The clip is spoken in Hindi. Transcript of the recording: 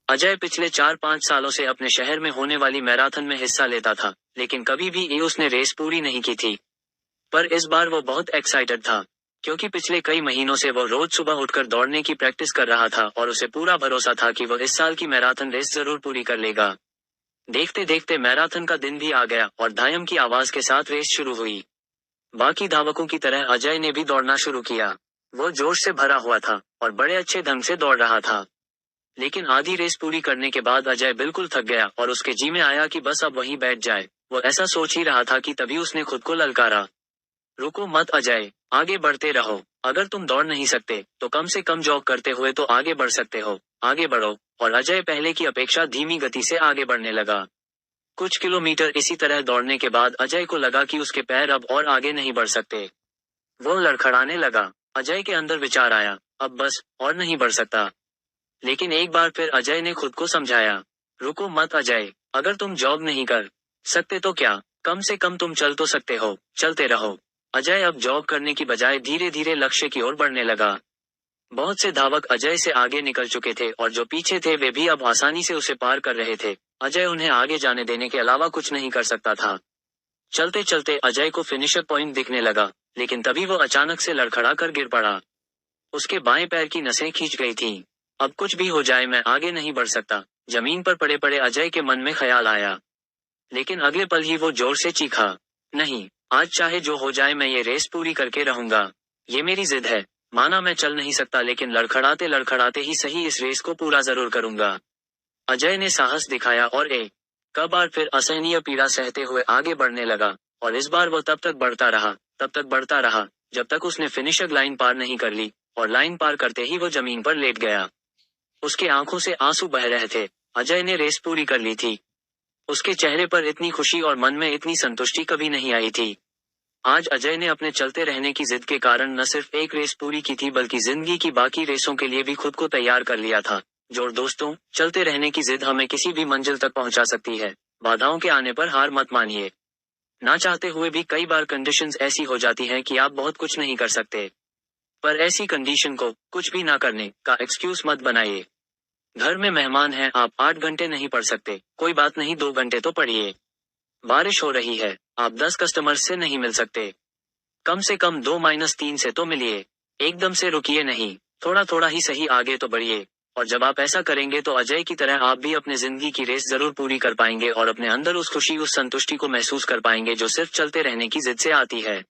अजय पिछले 4-5 सालों से अपने शहर में होने वाली मैराथन में हिस्सा लेता था, लेकिन कभी भी उसने रेस पूरी नहीं की थी। पर इस बार वो बहुत एक्साइटेड था, क्योंकि पिछले कई महीनों से वो रोज सुबह उठकर दौड़ने की प्रैक्टिस कर रहा था और उसे पूरा भरोसा था कि वो इस साल की मैराथन रेस जरूर पूरी कर लेगा। देखते देखते मैराथन का दिन भी आ गया और धायम की आवाज के साथ रेस शुरू हुई। बाकी धावकों की तरह अजय ने भी दौड़ना शुरू किया। वो जोश से भरा हुआ था और बड़े अच्छे ढंग से दौड़ रहा था। लेकिन आधी रेस पूरी करने के बाद अजय बिल्कुल थक गया और उसके जी में आया कि बस अब वहीं बैठ जाए। वो ऐसा सोच ही रहा था कि तभी उसने खुद को ललकारा, रुको मत अजय, आगे बढ़ते रहो। अगर तुम दौड़ नहीं सकते तो कम से कम जॉग करते हुए तो आगे बढ़ सकते हो, आगे बढ़ो। और अजय पहले की अपेक्षा धीमी गति से आगे बढ़ने लगा। कुछ किलोमीटर इसी तरह दौड़ने के बाद अजय को लगा कि उसके पैर अब और आगे नहीं बढ़ सकते। वो लड़खड़ाने लगा। अजय के अंदर विचार आया, अब बस और नहीं बढ़ सकता। लेकिन एक बार फिर अजय ने खुद को समझाया, रुको मत अजय, अगर तुम जॉग नहीं कर सकते तो क्या, कम से कम तुम चल तो सकते हो, चलते रहो। अजय अब जॉग करने की बजाय धीरे धीरे लक्ष्य की ओर बढ़ने लगा। बहुत से धावक अजय से आगे निकल चुके थे और जो पीछे थे वे भी अब आसानी से उसे पार कर रहे थे। अजय उन्हें आगे जाने देने के अलावा कुछ नहीं कर सकता था। चलते चलते अजय को फिनिशर पॉइंट दिखने लगा, लेकिन तभी वो अचानक से लड़खड़ा कर गिर पड़ा। उसके बाएं पैर की नसें खींच गई थीं। अब कुछ भी हो जाए मैं आगे नहीं बढ़ सकता, जमीन पर पड़े पड़े अजय के मन में ख्याल आया। लेकिन अगले पल ही वो जोर से चीखा, नहीं, आज चाहे जो हो जाए मैं ये रेस पूरी करके रहूंगा। ये मेरी जिद है। माना मैं चल नहीं सकता, लेकिन लड़खड़ाते लड़खड़ाते ही सही इस रेस को पूरा जरूर करूंगा। अजय ने साहस दिखाया और एक बार फिर असहनीय पीड़ा सहते हुए आगे बढ़ने लगा। और इस बार वो तब तक बढ़ता रहा जब तक उसने फिनिशर लाइन पार नहीं कर ली। और लाइन पार करते ही वो जमीन पर लेट गया। उसके आंखों से आंसू बह रहे थे। अजय ने रेस पूरी कर ली थी। उसके चेहरे पर इतनी खुशी और मन में इतनी संतुष्टि कभी नहीं आई थी। आज अजय ने अपने चलते रहने की जिद के कारण न सिर्फ एक रेस पूरी की थी, बल्कि जिंदगी की बाकी रेसों के लिए भी खुद को तैयार कर लिया था। जोर दोस्तों, चलते रहने की जिद हमें किसी भी मंजिल तक पहुंचा सकती है। बाधाओं के आने पर हार मत मानिए। ना चाहते हुए भी कई बार कंडीशंस ऐसी हो जाती हैं कि आप बहुत कुछ नहीं कर सकते। पर ऐसी कंडीशन को कुछ भी ना करने का एक्सक्यूज मत बनाइए। घर में मेहमान हैं, आप 8 घंटे नहीं पढ़ सकते, कोई बात नहीं, 2 घंटे तो पढ़िए। बारिश हो रही है, आप 10 कस्टमर्स से नहीं मिल सकते, कम से कम 2-3 से तो मिलिए। एकदम से रुकिए नहीं, थोड़ा थोड़ा ही सही आगे तो बढ़िए। और जब आप ऐसा करेंगे तो अजय की तरह आप भी अपने जिंदगी की रेस जरूर पूरी कर पाएंगे और अपने अंदर उस खुशी, उस संतुष्टि को महसूस कर पाएंगे जो सिर्फ चलते रहने की जिद से आती है।